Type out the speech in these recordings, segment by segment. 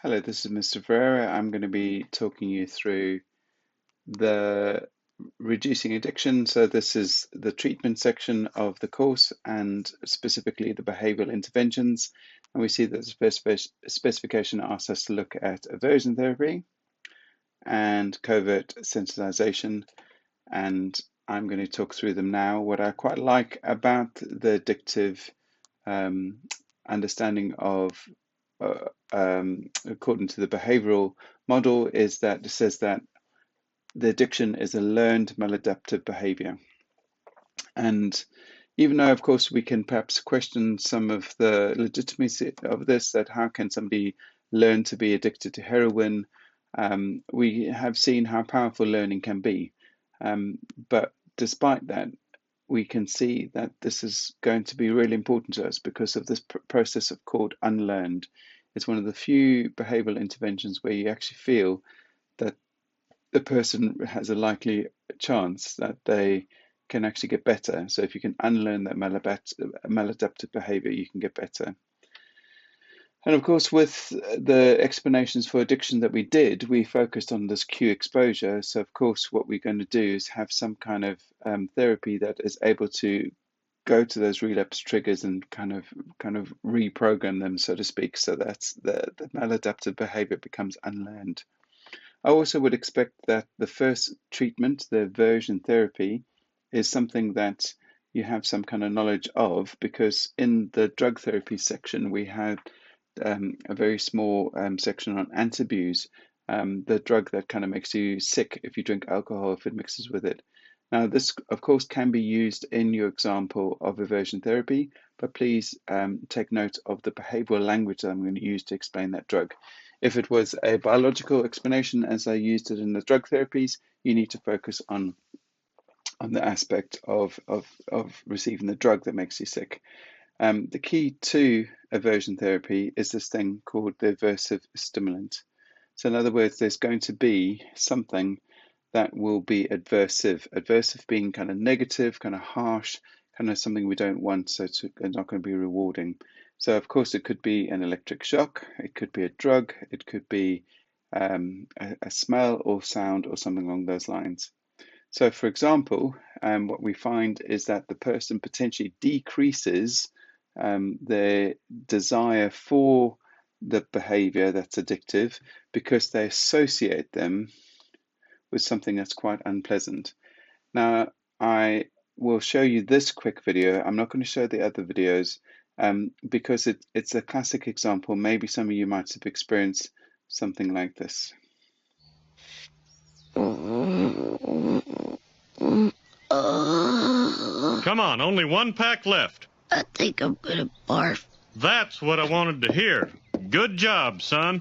Hello, this is Mr. Ferreira. I'm going to be talking you through the reducing addiction. So this is the treatment section of the course and specifically the behavioral interventions. And we see that the specification asks us to look at aversion therapy and covert sensitization. And I'm going to talk through them now. What I quite like about the addictive understanding of according to the behavioral model, is that it says that the addiction is a learned maladaptive behavior. And even though, of course, we can perhaps question some of the legitimacy of this, that how can somebody learn to be addicted to heroin, we have seen how powerful learning can be. But despite that, we can see that this is going to be really important to us because of this process of called unlearned. It's one of the few behavioral interventions where you actually feel that the person has a likely chance that they can actually get better. So if you can unlearn that maladaptive behavior, you can get better. And of course, with the explanations for addiction that we did, we focused on this cue exposure. So of course, what we're going to do is have some kind of therapy that is able to go to those relapse triggers and kind of reprogram them, so to speak, so that the maladaptive behavior becomes unlearned. I also would expect that the first treatment, the aversion therapy, is something that you have some kind of knowledge of, because in the drug therapy section we had a very small section on antabuse, the drug that kind of makes you sick if you drink alcohol, if it mixes with it. Now, this, of course, can be used in your example of aversion therapy, but please take note of the behavioral language that I'm going to use to explain that drug. If it was a biological explanation, as I used it in the drug therapies, you need to focus on the aspect of receiving the drug that makes you sick. The key to aversion therapy is this thing called the aversive stimulant. So in other words, there's going to be something that will be aversive. Aversive being kind of negative, kind of harsh, kind of something we don't want, so it's not going to be rewarding. So of course it could be an electric shock, it could be a drug, it could be a smell or sound or something along those lines. So for example, what we find is that the person potentially decreases their desire for the behavior that's addictive because they associate them with something that's quite unpleasant. Now, I will show you this quick video. I'm not going to show the other videos because it's a classic example. Maybe some of you might have experienced something like this. Come on, only one pack left. I think I'm gonna barf. That's what I wanted to hear. Good job, son.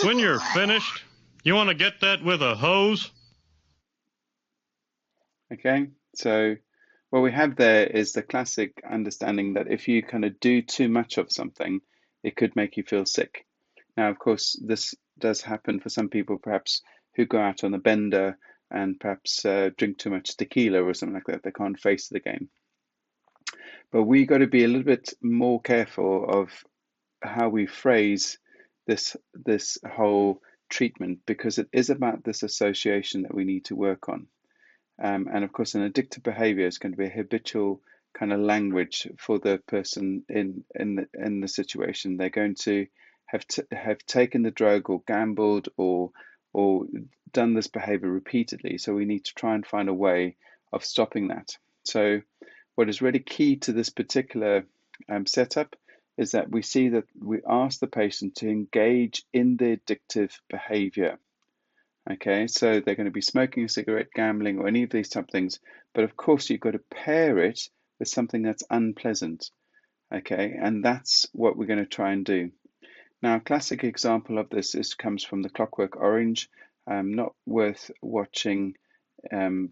When you're finished, you want to get that with a hose? Okay, so what we have there is the classic understanding that if you kind of do too much of something, it could make you feel sick. Now, of course, this does happen for some people, perhaps, who go out on a bender and perhaps drink too much tequila or something like that. They can't face the game. But we got to be a little bit more careful of how we phrase this whole treatment, because it is about this association that we need to work on. And of course, an addictive behavior is going to be a habitual kind of language for the person in the situation. They're going to have taken the drug or gambled or done this behavior repeatedly. So we need to try and find a way of stopping that. So what is really key to this particular setup is that we see that we ask the patient to engage in the addictive behavior. Okay, so they're going to be smoking a cigarette, gambling, or any of these type of things. But of course, you've got to pair it with something that's unpleasant. Okay, and that's what we're going to try and do. Now, a classic example of this comes from the Clockwork Orange. Not worth watching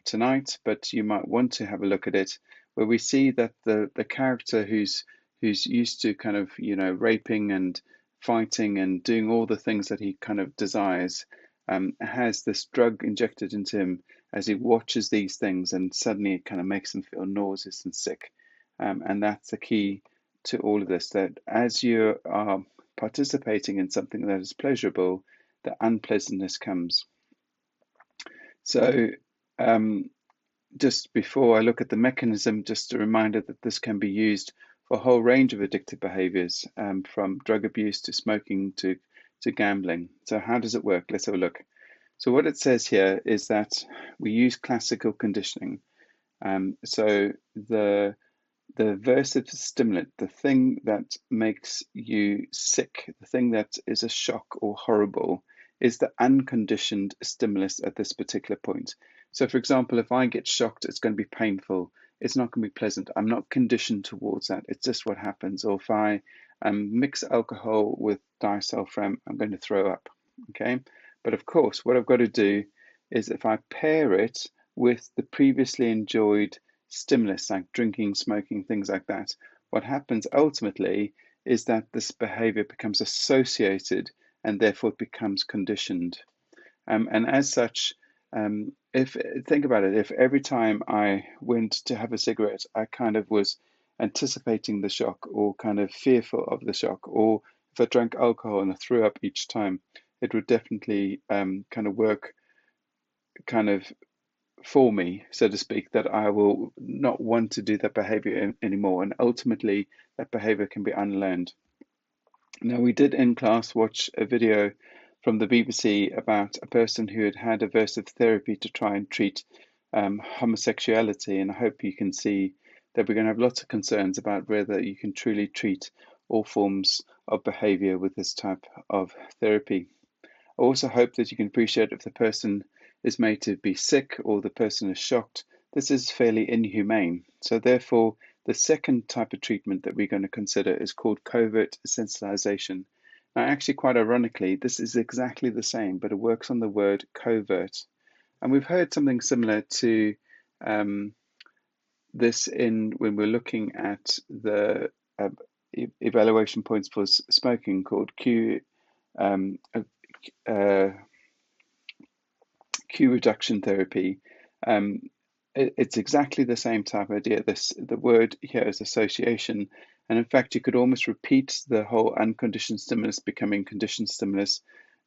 tonight, but you might want to have a look at it, where we see that the character who's used to kind of raping and fighting and doing all the things that he kind of desires, has this drug injected into him as he watches these things, and suddenly it kind of makes him feel nauseous and sick. And that's the key to all of this, that as you are participating in something that is pleasurable, the unpleasantness comes. So just before I look at the mechanism, just a reminder that this can be used for a whole range of addictive behaviors, from drug abuse to smoking to gambling. So how does it work? Let's have a look. So what it says here is that we use classical conditioning. So the aversive stimulant, the thing that makes you sick, the thing that is a shock or horrible, is the unconditioned stimulus at this particular point. So, for example, if I get shocked, it's going to be painful. It's not going to be pleasant. I'm not conditioned towards that. It's just what happens. Or if I mix alcohol with disulfiram, I'm going to throw up. Okay. But of course, what I've got to do is if I pair it with the previously enjoyed stimulus like drinking, smoking, things like that, what happens ultimately is that this behavior becomes associated and therefore it becomes conditioned. And as such, if think about it, if every time I went to have a cigarette, I kind of was anticipating the shock or kind of fearful of the shock, or if I drank alcohol and I threw up each time, it would definitely kind of work kind of for me, so to speak, that I will not want to do that behavior anymore. And ultimately, that behavior can be unlearned. Now, we did in class watch a video from the BBC about a person who had had aversive therapy to try and treat homosexuality. And I hope you can see that we're going to have lots of concerns about whether you can truly treat all forms of behavior with this type of therapy. I also hope that you can appreciate if the person is made to be sick or the person is shocked, this is fairly inhumane. So therefore, the second type of treatment that we're going to consider is called covert sensitization. Now, actually, quite ironically, this is exactly the same, but it works on the word covert. And we've heard something similar to this in when we're looking at the evaluation points for smoking called Q reduction therapy. It's exactly the same type of idea. The word here is association, and in fact, you could almost repeat the whole unconditioned stimulus becoming conditioned stimulus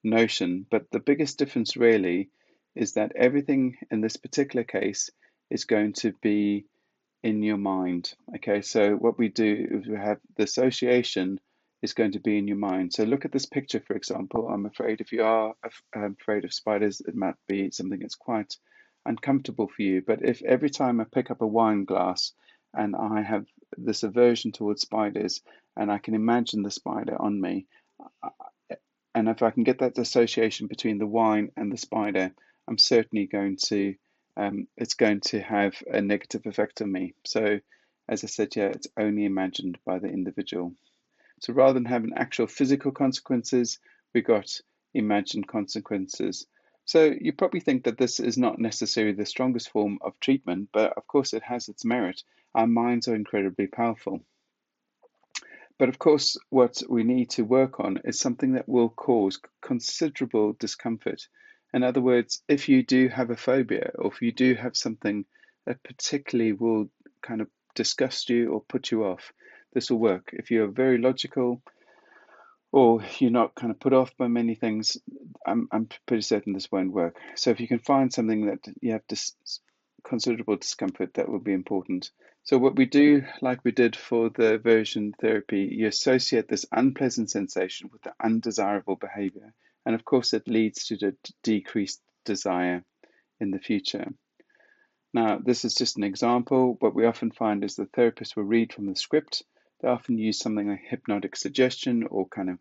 notion. But the biggest difference really is that everything in this particular case is going to be in your mind. Okay, so what we do is we have the association is going to be in your mind. So look at this picture, for example. I'm afraid if you are afraid of spiders, it might be something that's quite uncomfortable for you. But if every time I pick up a wine glass and I have this aversion towards spiders and I can imagine the spider on me, and if I can get that association between the wine and the spider, I'm certainly going to it's going to have a negative effect on me. So, as I said, yeah, it's only imagined by the individual. So rather than having actual physical consequences, we got imagined consequences. So you probably think that this is not necessarily the strongest form of treatment, but of course it has its merit. Our minds are incredibly powerful. But of course, what we need to work on is something that will cause considerable discomfort. In other words, if you do have a phobia, or if you do have something that particularly will kind of disgust you or put you off, this will work. If you're very logical or you're not kind of put off by many things, I'm pretty certain this won't work. So if you can find something that you have considerable discomfort, that will be important. So what we do, like we did for the aversion therapy, you associate this unpleasant sensation with the undesirable behavior. And of course, it leads to the decreased desire in the future. Now, this is just an example. What we often find is the therapist will read from the script. They often use something like hypnotic suggestion or kind of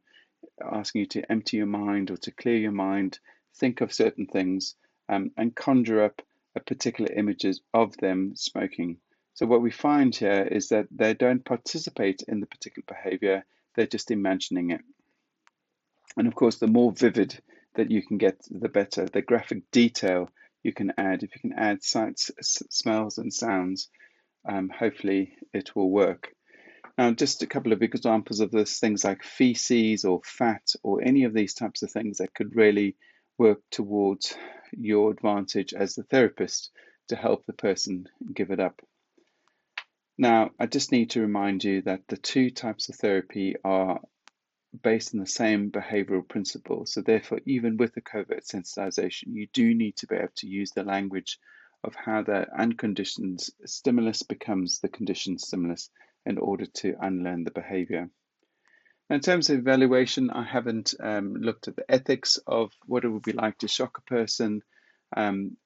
asking you to empty your mind or to clear your mind, think of certain things, and conjure up particular images of them smoking. So what we find here is that they don't participate in the particular behavior, they're just imagining it. And of course, the more vivid that you can get, the better. The graphic detail you can add, if you can add sights, smells, and sounds, hopefully it will work. Now, just a couple of examples of this, things like feces or fat or any of these types of things that could really work towards your advantage as the therapist to help the person give it up. Now, I just need to remind you that the two types of therapy are based on the same behavioral principle. So therefore, even with the covert sensitization, you do need to be able to use the language of how the unconditioned stimulus becomes the conditioned stimulus in order to unlearn the behavior. Now, in terms of evaluation, I haven't looked at the ethics of what it would be like to shock a person.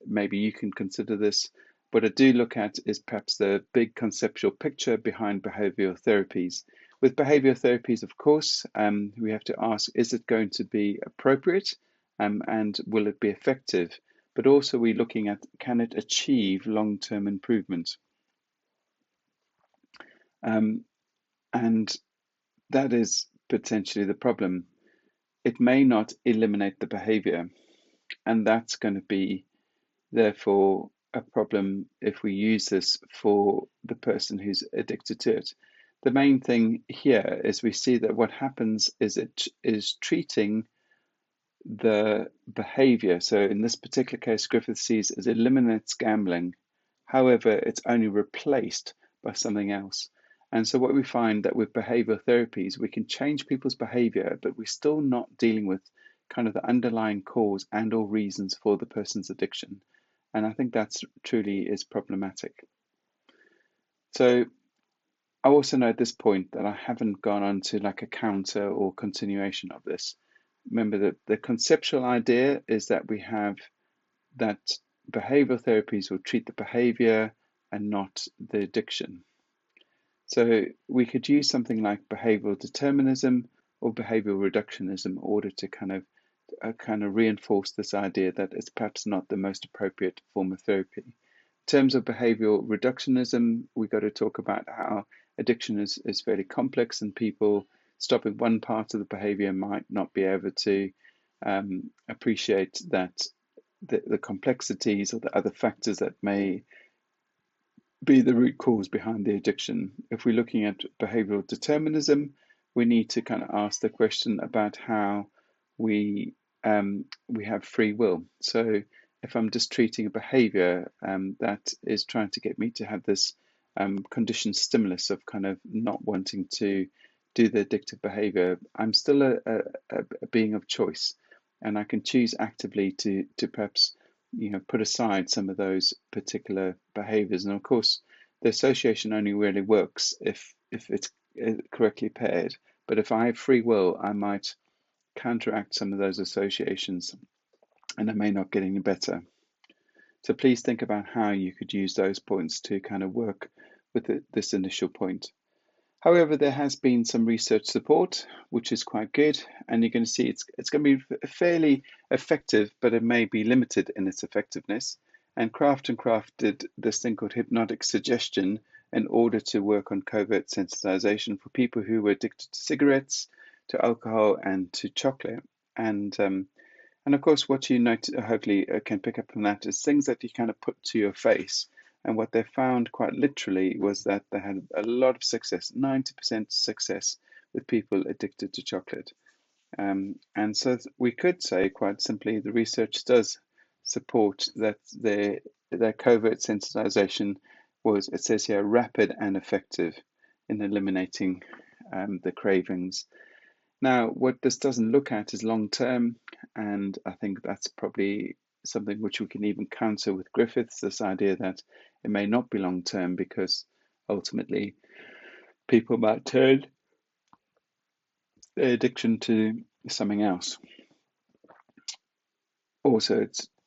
Maybe you can consider this. What I do look at is perhaps the big conceptual picture behind behavioral therapies. With behavioral therapies, of course, we have to ask, is it going to be appropriate and will it be effective? But also we're looking at, can it achieve long-term improvement? And that is potentially the problem. It may not eliminate the behavior, and that's going to be therefore a problem if we use this for the person who's addicted to it. The main thing here is we see that what happens is it is treating the behavior. So in this particular case, Griffith sees it eliminates gambling. However, it's only replaced by something else. And so what we find that with behavioral therapies, we can change people's behavior, but we're still not dealing with kind of the underlying cause and or reasons for the person's addiction. And I think that's truly is problematic. So I also know at this point that I haven't gone on to like a counter or continuation of this. Remember that the conceptual idea is that we have that behavioral therapies will treat the behavior and not the addiction. So we could use something like behavioral determinism or behavioral reductionism in order to kind of reinforce this idea that it's perhaps not the most appropriate form of therapy. In terms of behavioral reductionism, we got to talk about how addiction is fairly complex and people stopping one part of the behavior might not be able to appreciate that the complexities or the other factors that may be the root cause behind the addiction. If we're looking at behavioral determinism, we need to kind of ask the question about how we have free will. So if I'm just treating a behavior that is trying to get me to have this conditioned stimulus of kind of not wanting to do the addictive behavior, I'm still a being of choice, and I can choose actively to perhaps put aside some of those particular behaviors. And of course, the association only really works if it's correctly paired. But if I have free will, I might counteract some of those associations, and I may not get any better. So please think about how you could use those points to kind of work with this initial point. However, there has been some research support, which is quite good, and you're going to see it's going to be fairly effective, but it may be limited in its effectiveness. And Kraft did this thing called hypnotic suggestion in order to work on covert sensitization for people who were addicted to cigarettes, to alcohol, and to chocolate. And of course, what you hopefully can pick up from that is things that you kind of put to your face. And what they found quite literally was that they had a lot of success, 90% success with people addicted to chocolate. And so we could say quite simply the research does support that their covert sensitization was, it says here, rapid and effective in eliminating the cravings. Now, what this doesn't look at is long term, and I think that's probably something which we can even counter with Griffiths, this idea that it may not be long term because ultimately people might turn their addiction to something else. Also,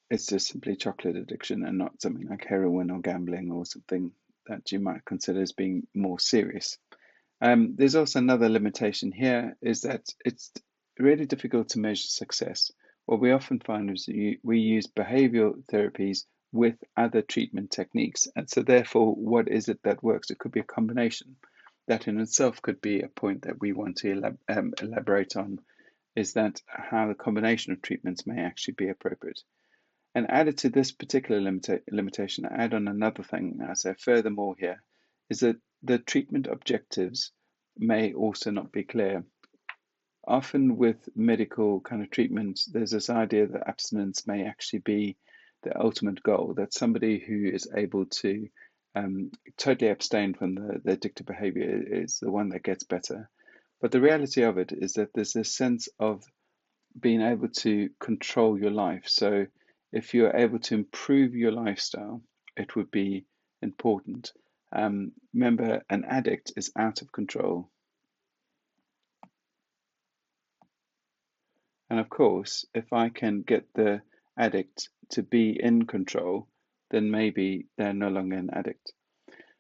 it's just simply chocolate addiction and not something like heroin or gambling or something that you might consider as being more serious. There's also another limitation here, is that it's really difficult to measure success. What we often find is we use behavioral therapies with other treatment techniques. And so therefore, what is it that works? It could be a combination. That in itself could be a point that we want to elaborate on, is that how the combination of treatments may actually be appropriate. And added to this particular limitation, I add on another thing. I say furthermore here, is that the treatment objectives may also not be clear. Often with medical kind of treatments, there's this idea that abstinence may actually be the ultimate goal, that somebody who is able to totally abstain from the addictive behavior is the one that gets better. But the reality of it is that there's this sense of being able to control your life. So if you're able to improve your lifestyle, it would be important. Remember, an addict is out of control. And of course, if I can get the addict to be in control, then maybe they're no longer an addict.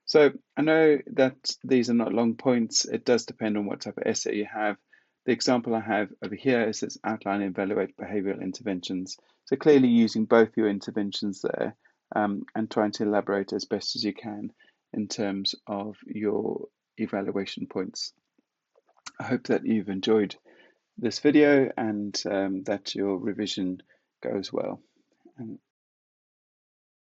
So I know that these are not long points. It does depend on what type of essay you have. The example I have over here is this outline and evaluate behavioural interventions. So clearly using both your interventions there and trying to elaborate as best as you can in terms of your evaluation points. I hope that you've enjoyed this video and that your revision goes well.